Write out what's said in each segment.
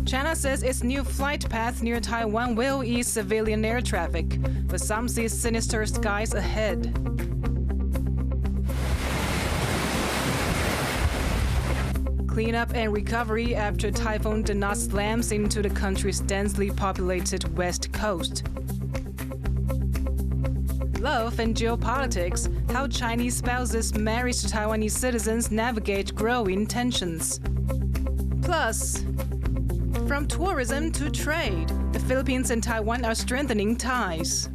China says its new flight path near Taiwan will ease civilian air traffic, but some see sinister skies ahead. Cleanup and recovery after Typhoon Danas slams into the country's densely populated west coast. Love and geopolitics, how Chinese spouses married to Taiwanese citizens navigate growing tensions. Plus, from tourism to trade, the Philippines and Taiwan are strengthening ties.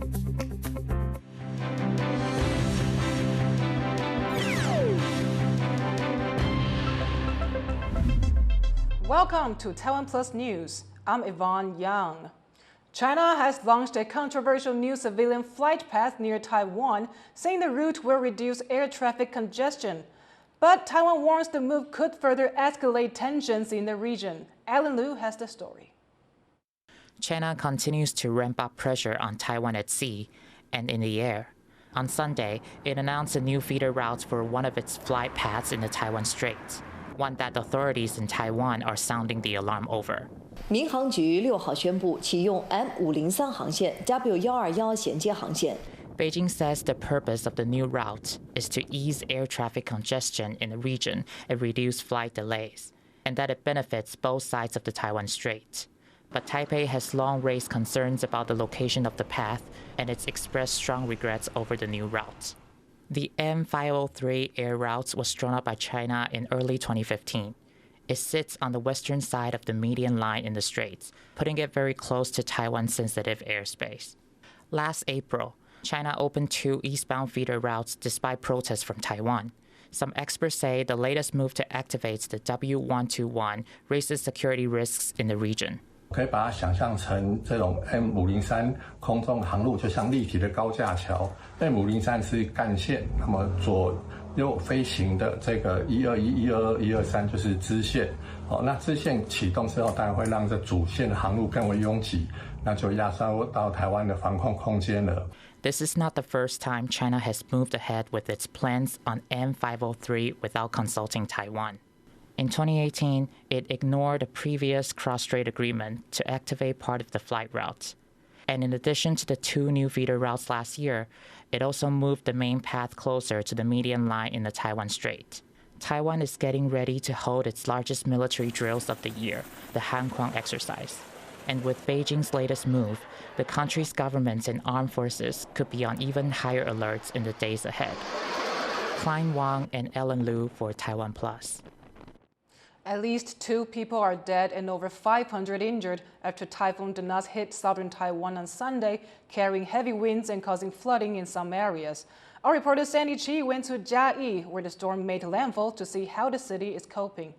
Welcome to TaiwanPlus News. I'm Yvonne Yang. China has launched a controversial new civilian flight path near Taiwan, saying the route will reduce air traffic congestion. But Taiwan warns the move could further escalate tensions in the region. Alan Liu has the story. China continues to ramp up pressure on Taiwan at sea and in the air. On Sunday, it announced a new feeder route for one of its flight paths in the Taiwan Strait, one that authorities in Taiwan are sounding the alarm over. 民航局6号宣布启用 M503 航线、W121衔接航线。 Beijing says the purpose of the new route is to ease air traffic congestion in the region and reduce flight delays, and that it benefits both sides of the Taiwan Strait. But Taipei has long raised concerns about the location of the path, and it's expressed strong regrets over the new route. The M503 air route was drawn up by China in early 2015. It sits on the western side of the median line in the straits, putting it very close to Taiwan-sensitive airspace. Last April, China opened 2 eastbound feeder routes despite protests from Taiwan. Some experts say the latest move to activate the W121 raises security risks in the region. 可以把它想象成这种 M503 空中航路，就像立体的高架桥。M503是干线，那么左右飞行的这个121、122、123就是支线。那支线启动之后，当然会让这主线的航路更为拥挤，那就压缩到台湾的防控空间了。 This is not the first time China has moved ahead with its plans on M503 without consulting Taiwan. In 2018, it ignored a previous cross-strait agreement to activate part of the flight route. And in addition to the 2 new feeder routes last year, it also moved the main path closer to the median line in the Taiwan Strait. Taiwan is getting ready to hold its largest military drills of the year, the Hankwang exercise. And with Beijing's latest move, the country's government and armed forces could be on even higher alerts in the days ahead. Klein Wang and Ellen Liu for TaiwanPlus. At least 2 people are dead and over 500 injured after Typhoon Danas hit southern Taiwan on Sunday, carrying heavy winds and causing flooding in some areas. Our reporter Sandy Chiayi went to Chiayi, where the storm made landfall, to see how the city is coping.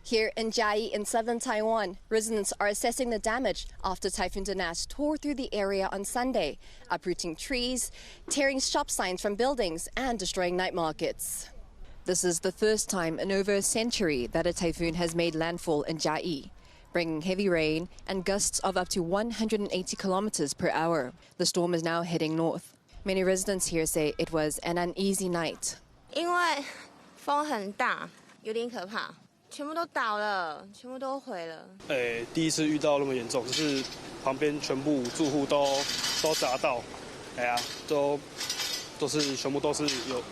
Here in Chiayi in southern Taiwan, residents are assessing the damage after Typhoon Danas tore through the area on Sunday, uprooting trees, tearing shop signs from buildings and destroying night markets. This is the first time in over a century that a typhoon has made landfall in Chiayi, bringing heavy rain and gusts of up to 180 kilometers per hour. The storm is now heading north. Many residents here say it was an uneasy night. 因为风很大，有点可怕，全部都倒了，全部都毁了。第一次遇到那么严重，就是旁边全部住户都砸到，都是全部都是有。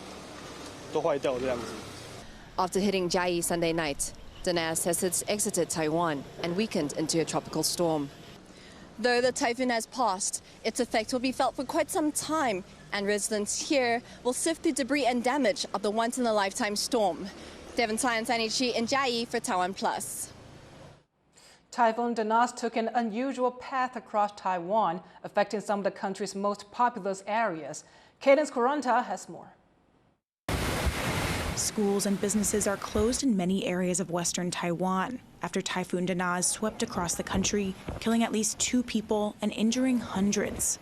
After hitting Chiayi Sunday night, Danas has since exited Taiwan and weakened into a tropical storm. Though the typhoon has passed, its effect will be felt for quite some time, and residents here will sift through debris and damage of the once-in-a-lifetime storm. Devon Tai and Sandy Chi in Chiayi for TaiwanPlus. Typhoon Danas took an unusual path across Taiwan, affecting some of the country's most populous areas. Cadence Quaranta has more. Schools and businesses are closed in many areas of western Taiwan after Typhoon Danas swept across the country, killing at least 2 people and injuring hundreds.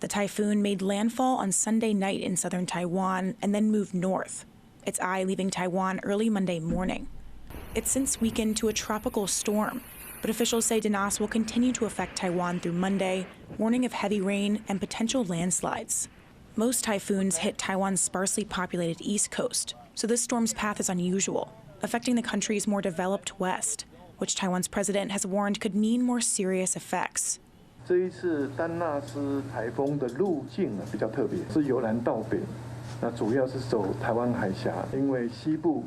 The typhoon made landfall on Sunday night in southern Taiwan and then moved north, its eye leaving Taiwan early Monday morning. It's since weakened to a tropical storm, but officials say Danas will continue to affect Taiwan through Monday, warning of heavy rain and potential landslides. Most typhoons hit Taiwan's sparsely populated east coast, so this storm's path is unusual, affecting the country's more developed west, which Taiwan's president has warned could mean more serious effects. 这一次丹纳斯台风的路径比较特别，是由南到北，那主要是走台湾海峡，因为西部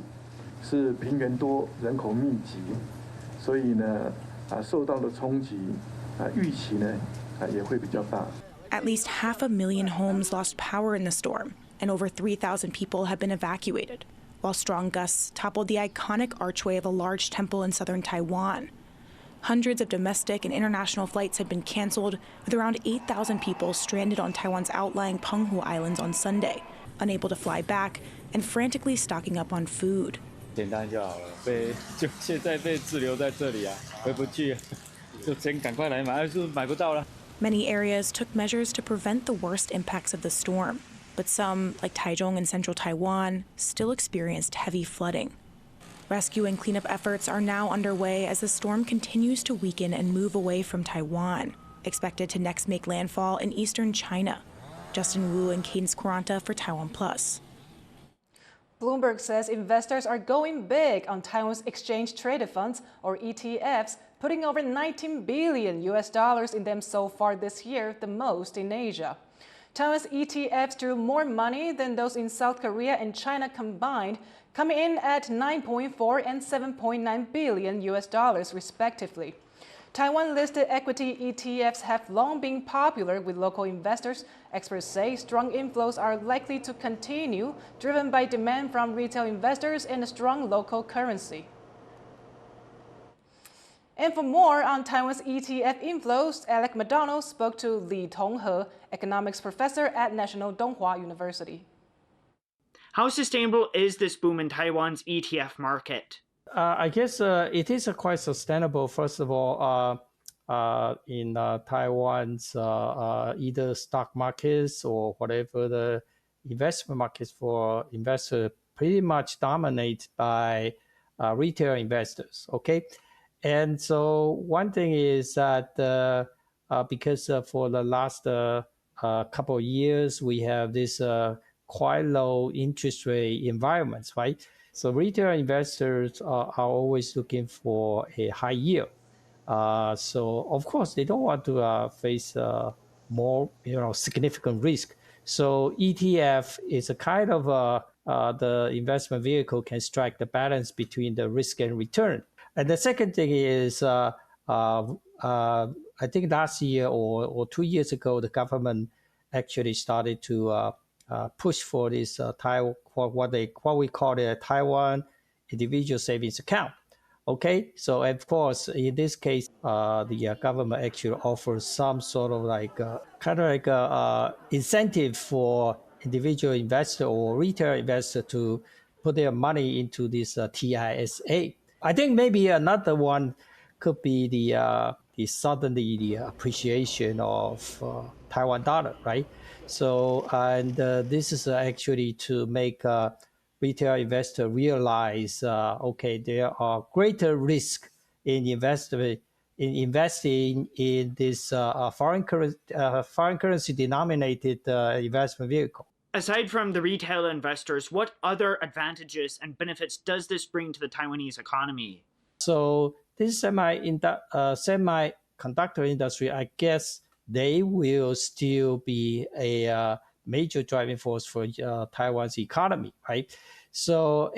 是平原多、人口密集，所以呢，受到的冲击，预期呢，也会比较大。At least 500,000 homes lost power in the storm, and over 3,000 people have been evacuated, while strong gusts toppled the iconic archway of a large temple in southern Taiwan. Hundreds of domestic and international flights had been canceled, with around 8,000 people stranded on Taiwan's outlying Penghu Islands on Sunday, unable to fly back and frantically stocking up on food. 简单就好了，就现在被滞留在这里啊，回不去，就先赶快来买，是买不到了。Many areas took measures to prevent the worst impacts of the storm, but some, like Taichung and central Taiwan, still experienced heavy flooding. Rescue and cleanup efforts are now underway as the storm continues to weaken and move away from Taiwan, expected to next make landfall in eastern China. Justin Wu and Cadence Quaranta for TaiwanPlus. Bloomberg says investors are going big on Taiwan's exchange-traded funds, or ETFs, putting over $19 billion in them so far this year, the most in Asia. Taiwan's ETFs drew more money than those in South Korea and China combined, coming in at $9.4 and $7.9 billion respectively. Taiwan-listed equity ETFs have long been popular with local investors. Experts say strong inflows are likely to continue, driven by demand from retail investors and a strong local currency. And for more on Taiwan's ETF inflows, Alec McDonald spoke to Li Tonghe, economics professor at National Donghua University. How sustainable is this boom in Taiwan's ETF market? I guess it is quite sustainable. First of all, in Taiwan's either stock markets or whatever the investment markets for investors pretty much dominated by retail investors. Okay, and so one thing is that because for the last couple of years we have this quite low interest rate environments, right? So retail investors are always looking for a high yield. So of course they don't want to face more, significant risk. So ETF is a kind of the investment vehicle can strike the balance between the risk and return. And the second thing is, I think last year or 2 years ago, the government actually started to push for this what we call the Taiwan individual savings account. Okay, so of course in this case, the government actually offers some sort of incentive for individual investor or retail investor to put their money into this TISA. I think maybe another one could be the appreciation of Taiwan dollar, right? So, and this is actually to make retail investor realize, okay, there are greater risk in investing in this foreign currency denominated investment vehicle. Aside from the retail investors, what other advantages and benefits does this bring to the Taiwanese economy? So this semiconductor industry, I guess they will still be a major driving force for Taiwan's economy, right? So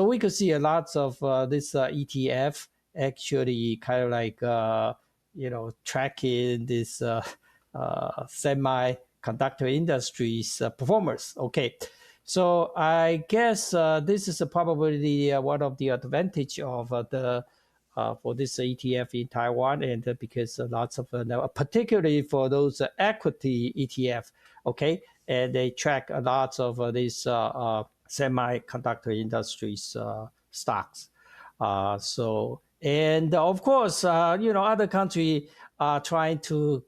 we could see a lot of this ETF actually kind of like tracking this semiconductor industry's performance. Okay, so I guess this is probably one of the advantage of for this ETF in Taiwan, and because lots of particularly for those equity ETF, okay, and they track a lot of these semiconductor industries stocks. So, and of course, other countries are trying to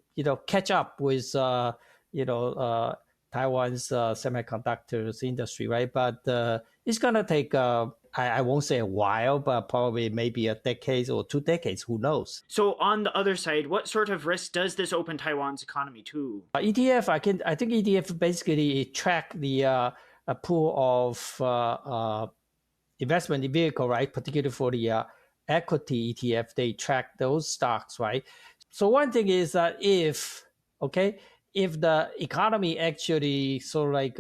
catch up with Taiwan's semiconductors industry, right? But it's gonna take I won't say a while, but probably maybe a decade or 2 decades, who knows? So on the other side, what sort of risk does this open Taiwan's economy to? ETF, I think ETF basically track the a pool of investment vehicle, right? Particularly for the equity ETF, they track those stocks, right? So one thing is that if the economy actually sort of like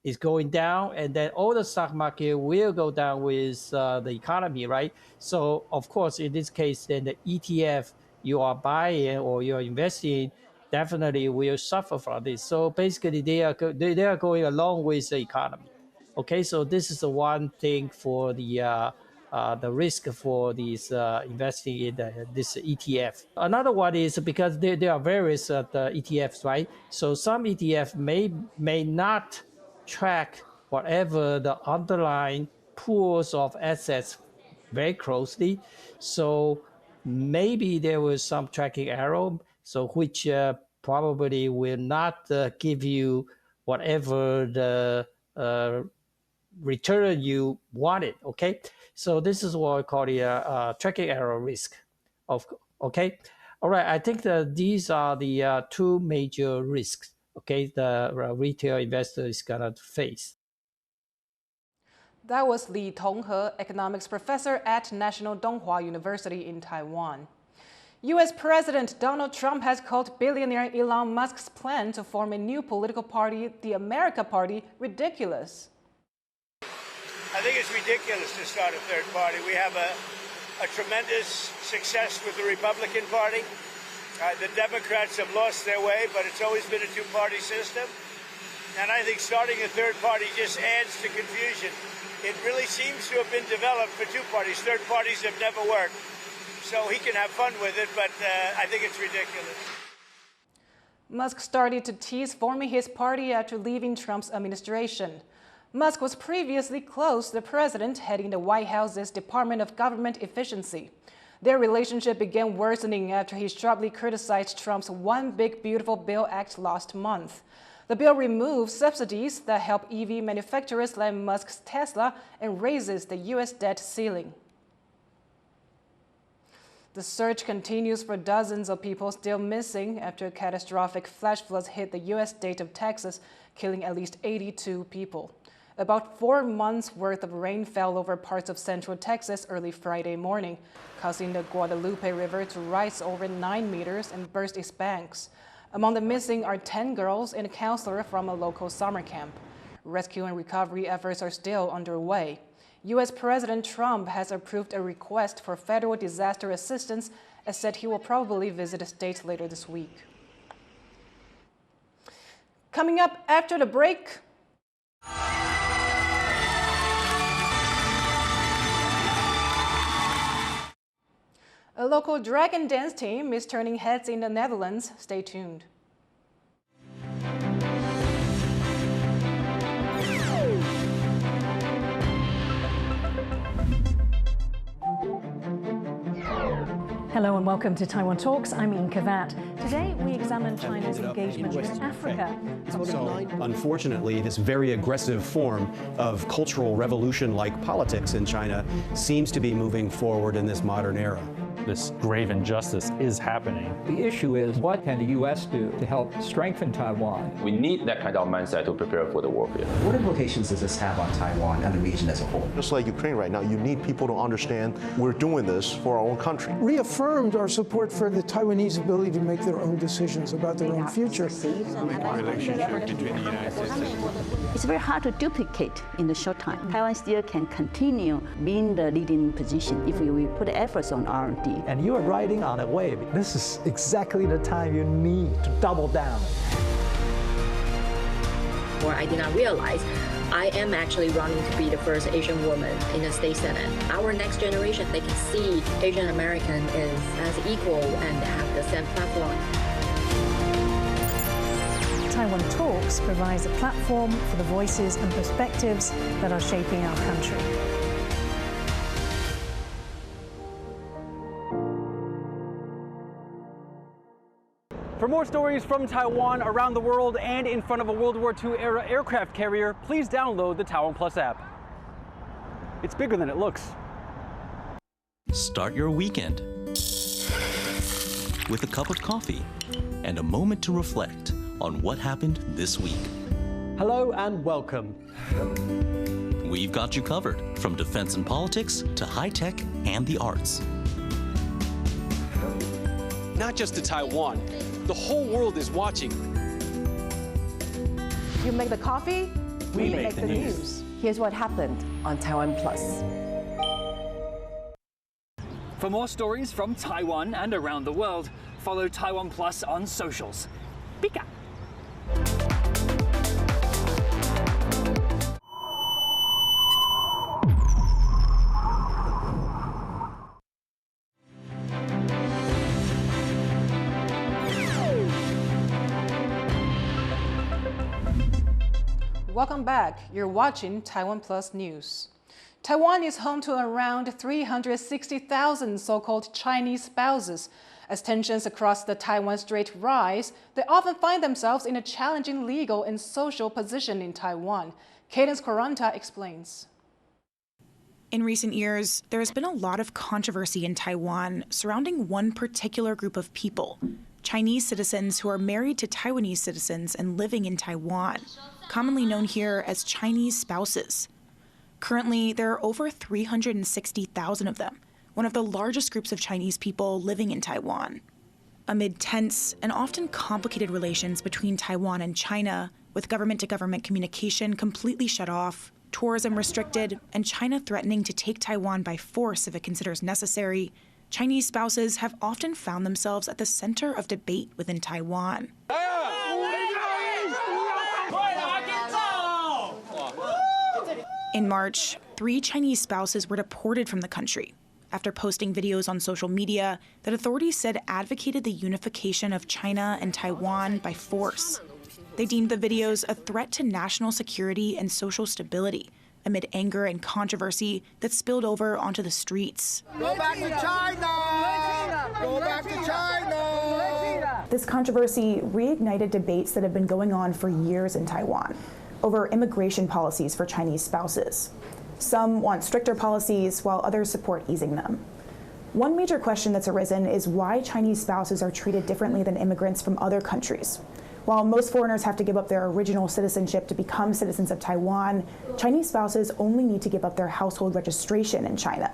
is going down, and then all the stock market will go down with the economy, right? So of course, in this case, then the ETF you are buying or you're investing definitely will suffer from this. So basically, they are going along with the economy. Okay, so this is the one thing for the risk for these investing in this ETF. Another one is because there are various the ETFs, right? So some ETF may not track whatever the underlying pools of assets very closely. So maybe there was some tracking error, so which probably will not give you whatever the return you wanted. Okay, so this is what I call the tracking error risk. Okay, all right. I think that these are the 2 major risks. Okay, the retail investor is gonna face. That was Li Tonghe, economics professor at National Donghua University in Taiwan. U.S. President Donald Trump has called billionaire Elon Musk's plan to form a new political party, the America Party, ridiculous. I think it's ridiculous to start a third party. We have a tremendous success with the Republican Party. The Democrats have lost their way, but it's always been a 2-party system. And I think starting a third party just adds to confusion. It really seems to have been developed for 2 parties. Third parties have never worked. So he can have fun with it, but I think it's ridiculous. Musk started to tease forming his party after leaving Trump's administration. Musk was previously close to the president, heading the White House's Department of Government Efficiency. Their relationship began worsening after he sharply criticized Trump's One Big Beautiful Bill Act last month. The bill removes subsidies that help EV manufacturers like Musk's Tesla and raises the U.S. debt ceiling. The search continues for dozens of people still missing after catastrophic flash floods hit the U.S. state of Texas, killing at least 82 people. About 4 months' worth of rain fell over parts of central Texas early Friday morning, causing the Guadalupe River to rise over 9 meters and burst its banks. Among the missing are 10 girls and a counselor from a local summer camp. Rescue and recovery efforts are still underway. U.S. President Trump has approved a request for federal disaster assistance and said he will probably visit the state later this week. Coming up after the break. A local dragon dance team is turning heads in the Netherlands. Stay tuned. Hello and welcome to Taiwan Talks. I'm Ian Kavat. Today we examine China's engagement with Africa. So, unfortunately, this very aggressive form of cultural revolution-like politics in China seems to be moving forward in this modern era. This grave injustice is happening. The issue is, what can the U.S. do to help strengthen Taiwan? We need that kind of mindset to prepare for the warfare. What implications does this have on Taiwan and the region as a whole? Just like Ukraine right now, you need people to understand we're doing this for our own country. Reaffirmed our support for the Taiwanese ability to make their own decisions about their own future. Relationship between the United States. It's very hard to duplicate in the short time. Taiwan still can continue being the leading position if we put efforts on R&D. And you are riding on a wave. This is exactly the time you need to double down. Or I did not realize I am actually running to be the first Asian woman in the state senate. Our next generation, they can see Asian American is as equal and have the same platform. Taiwan Talks provides a platform for the voices and perspectives that are shaping our country. For more stories from Taiwan, around the world, and in front of a World War II era aircraft carrier, please download the TaiwanPlus app. it's bigger than it looks. Start your weekend with a cup of coffee and a moment to reflect on what happened this week. Hello and welcome. We've got you covered, from defense and politics to high tech and the arts. Not just to Taiwan, the whole world is watching. You make the coffee, we make the news. Here's what happened on TaiwanPlus. For more stories from Taiwan and around the world, follow TaiwanPlus on socials. Pika! Welcome back. You're watching TaiwanPlus News. Taiwan is home to around 360,000 so-called Chinese spouses. As tensions across the Taiwan Strait rise, they often find themselves in a challenging legal and social position in Taiwan. Cadence Quaranta explains. In recent years, there has been a lot of controversy in Taiwan surrounding one particular group of people, Chinese citizens who are married to Taiwanese citizens and living in Taiwan, commonly known here as Chinese spouses. Currently, there are over 360,000 of them, one of the largest groups of Chinese people living in Taiwan. Amid tense and often complicated relations between Taiwan and China, with government-to-government communication completely shut off, tourism restricted, and China threatening to take Taiwan by force if it considers necessary, Chinese spouses have often found themselves at the center of debate within Taiwan. In March, 3 Chinese spouses were deported from the country after posting videos on social media that authorities said advocated the unification of China and Taiwan by force. They deemed the videos a threat to national security and social stability amid anger and controversy that spilled over onto the streets. Go back to China! Go back to China! This controversy reignited debates that have been going on for years in Taiwan over immigration policies for Chinese spouses. Some want stricter policies, while others support easing them. One major question that's arisen is why Chinese spouses are treated differently than immigrants from other countries. While most foreigners have to give up their original citizenship to become citizens of Taiwan, Chinese spouses only need to give up their household registration in China.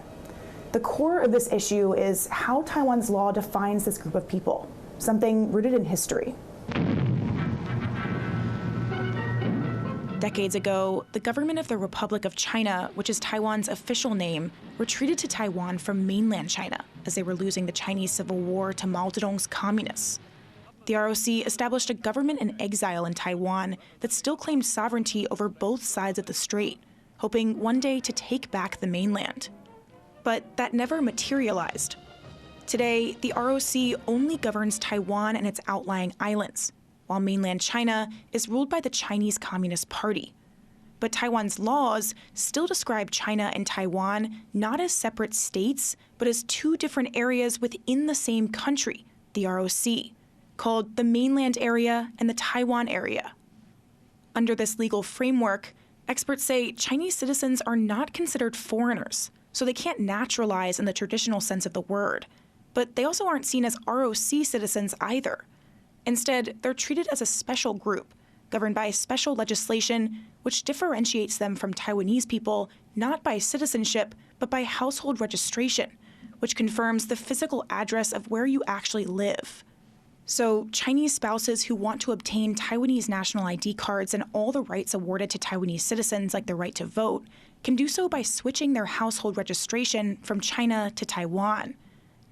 The core of this issue is how Taiwan's law defines this group of people, something rooted in history. Decades ago, the government of the Republic of China, which is Taiwan's official name, retreated to Taiwan from mainland China as they were losing the Chinese Civil War to Mao Zedong's communists. The ROC established a government in exile in Taiwan that still claimed sovereignty over both sides of the strait, hoping one day to take back the mainland. But that never materialized. Today, the ROC only governs Taiwan and its outlying islands, while mainland China is ruled by the Chinese Communist Party. But Taiwan's laws still describe China and Taiwan not as separate states, but as 2 different areas within the same country, the ROC, called the mainland area and the Taiwan area. Under this legal framework, experts say Chinese citizens are not considered foreigners, so they can't naturalize in the traditional sense of the word. But they also aren't seen as ROC citizens either. Instead, they're treated as a special group, governed by special legislation which differentiates them from Taiwanese people not by citizenship, but by household registration, which confirms the physical address of where you actually live. So Chinese spouses who want to obtain Taiwanese national ID cards and all the rights awarded to Taiwanese citizens, like the right to vote, can do so by switching their household registration from China to Taiwan.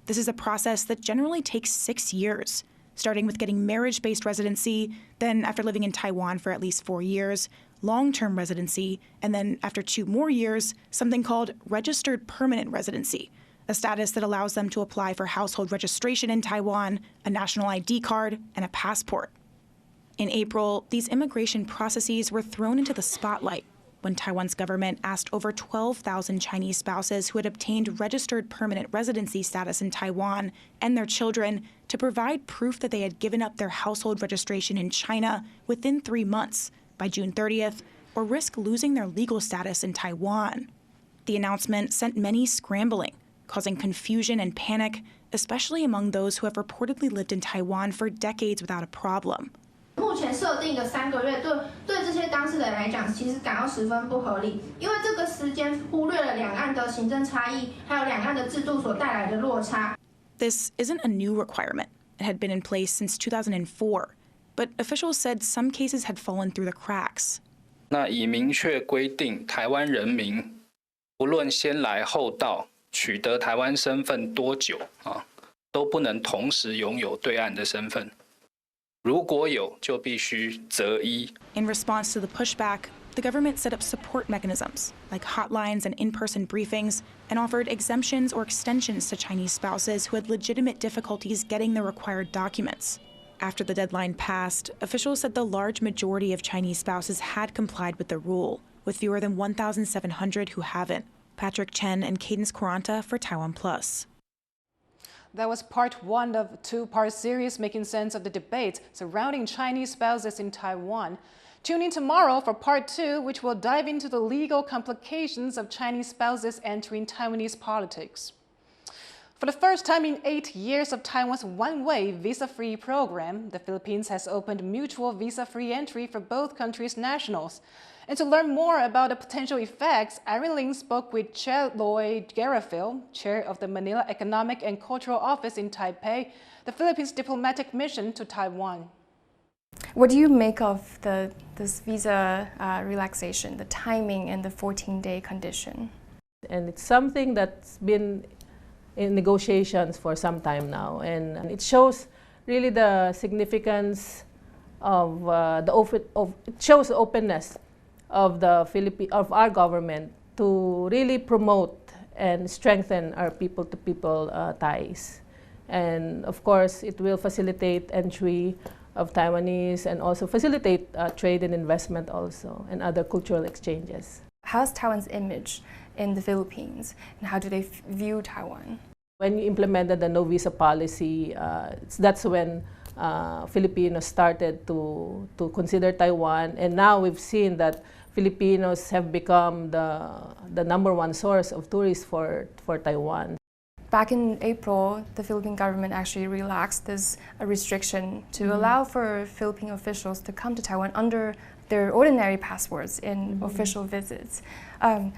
This is a process that generally takes 6 years, starting with getting marriage-based residency, then after living in Taiwan for at least 4 years, long-term residency, and then after 2 more years, something called registered permanent residency, a status that allows them to apply for household registration in Taiwan, a national ID card, and a passport. In April, these immigration processes were thrown into the spotlight when Taiwan's government asked over 12,000 Chinese spouses who had obtained registered permanent residency status in Taiwan and their children to provide proof that they had given up their household registration in China within 3 months, by June 30th, or risk losing their legal status in Taiwan. The announcement sent many scrambling, causing confusion and panic, especially among those who have reportedly lived in Taiwan for decades without a problem. 目前设定的3个月对这些当事人来讲，其实感到十分不合理，因为这个时间忽略了两岸的行政差异，还有两岸的制度所带来的落差。This isn't a new requirement. It had been in place since 2004, but officials said some cases had fallen through the cracks. 那已明确规定，台湾人民不论先来后到，取得台湾身份多久都不能同时拥有对岸的身份。如果有，就必须择一。In response to the pushback, the government set up support mechanisms, like hotlines and in-person briefings, and offered exemptions or extensions to Chinese spouses who had legitimate difficulties getting the required documents. After the deadline passed, officials said the large majority of Chinese spouses had complied with the rule, with fewer than 1,700 who haven't. Patrick Chen and Cadence Quaranta for TaiwanPlus. That was part one of a two-part series making sense of the debate surrounding Chinese spouses in Taiwan. Tune in tomorrow for part 2, which will dive into the legal complications of Chinese spouses entering Taiwanese politics. For the first time in 8 years of Taiwan's one-way visa-free program, the Philippines has opened mutual visa-free entry for both countries' nationals. And to learn more about the potential effects, Irene Ling spoke with Chiayi Garafil, chair of the Manila Economic and Cultural Office in Taipei, the Philippines' diplomatic mission to Taiwan. What do you make of this visa relaxation, the timing and the 14-day condition? And it's something that's been in negotiations for some time now, and it shows really the significance of it shows the openness of our government to really promote and strengthen our people-to-people ties. And of course, it will facilitate entry of Taiwanese and also facilitate trade and investment also and other cultural exchanges. How's Taiwan's image in the Philippines, and how do they view Taiwan? When you implemented the no visa policy, that's when Filipinos started to consider Taiwan, and now we've seen that Filipinos have become the #1 source of tourists for Taiwan. Back in April, the Philippine government actually relaxed this restriction to allow for Philippine officials to come to Taiwan under their ordinary passports in official visits.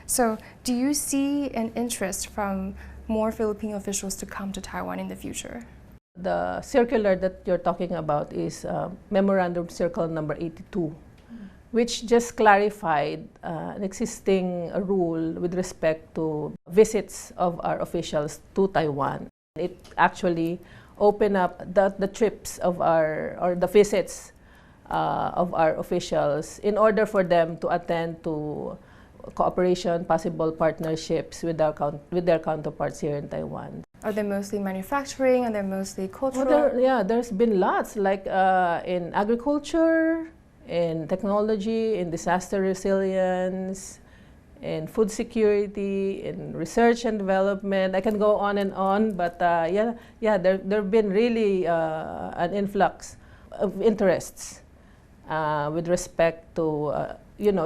So do you see an interest from more Philippine officials to come to Taiwan in the future? The circular that you're talking about is Memorandum Circular number 82, which just clarified an existing rule with respect to visits of our officials to Taiwan. It actually opened up the trips of the visits of our officials in order for them to attend to cooperation, possible partnerships with their counterparts here in Taiwan. Are they mostly manufacturing? Are they mostly cultural? Well, there's been lots, like in agriculture, in technology, in disaster resilience, in food security, in research and development. I can go on, but there have been really an influx of interests with respect to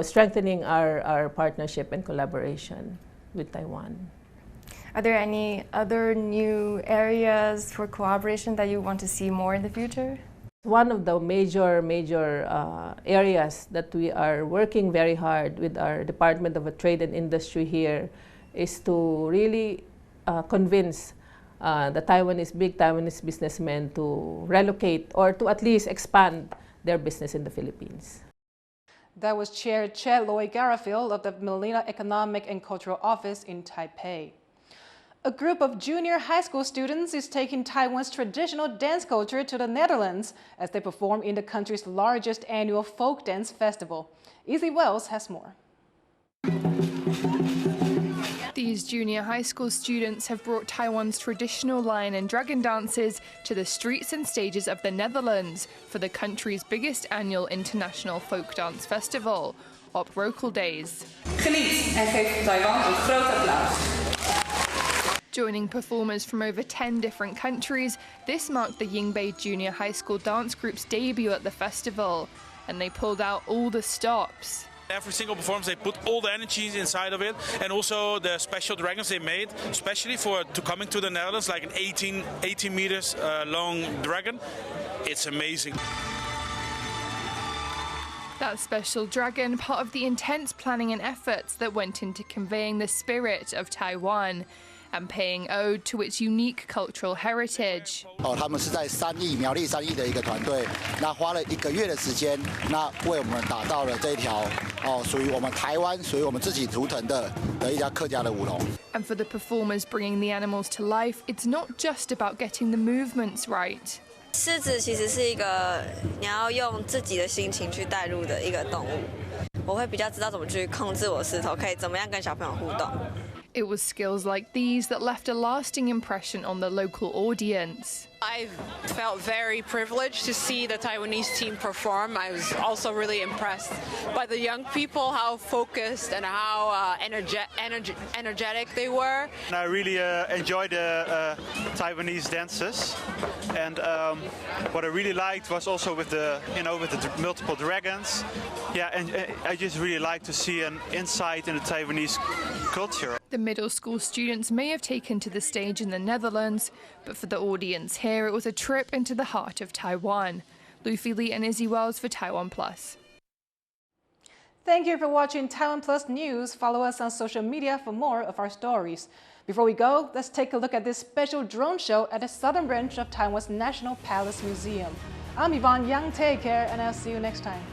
strengthening our partnership and collaboration with Taiwan. Are there any other new areas for collaboration that you want to see more in the future? One of the major areas that we are working very hard with our Department of Trade and Industry here is to really convince the big Taiwanese businessmen to relocate or to at least expand their business in the Philippines. That was Chair Chiayi Garafil of the Manila Economic and Cultural Office in Taipei. A group of junior high school students is taking Taiwan's traditional dance culture to the Netherlands as they perform in the country's largest annual folk dance festival. Izzy Wells has more. These junior high school students have brought Taiwan's traditional lion and dragon dances to the streets and stages of the Netherlands for the country's biggest annual international folk dance festival, Op Roakeldais. Geniet en geef Taiwan een groot applaus. Joining performers from over 10 different countries, this marked the Yingbei Junior High School dance group's debut at the festival, and they pulled out all the stops. Every single performance, they put all the energies inside of it, and also the special dragons they made, especially to coming to the Netherlands, like an 18 meters long dragon. It's amazing. That special dragon, part of the intense planning and efforts that went into conveying the spirit of Taiwan and paying ode to its unique cultural heritage. 他们是在苗栗3亿的一个团队，那花了1个月的时间，那为我们打造了这条属于我们台湾、属于我们自己图腾的一家客家的舞龙。And for the performers bringing the animals to life, it's not just about getting the movements right. 狮子其实是一个你要用自己的心情去带入的一个动物，我会比较知道怎么去控制我石头，可以怎么样跟小朋友互动。It was skills like these that left a lasting impression on the local audience. I felt very privileged to see the Taiwanese team perform. I was also really impressed by the young people, how focused and how energetic they were. I really enjoyed the Taiwanese dances, and what I really liked was also with the multiple dragons. Yeah, and I just really like to see an insight in the Taiwanese culture. The middle school students may have taken to the stage in the Netherlands, but for the audience here, it was a trip into the heart of Taiwan. Luffy Lee and Izzy Wells for TaiwanPlus. Thank you for watching TaiwanPlus News. Follow us on social media for more of our stories. Before we go, let's take a look at this special drone show at the southern branch of Taiwan's National Palace Museum. I'm Yvonne Yang. Take care, and I'll see you next time.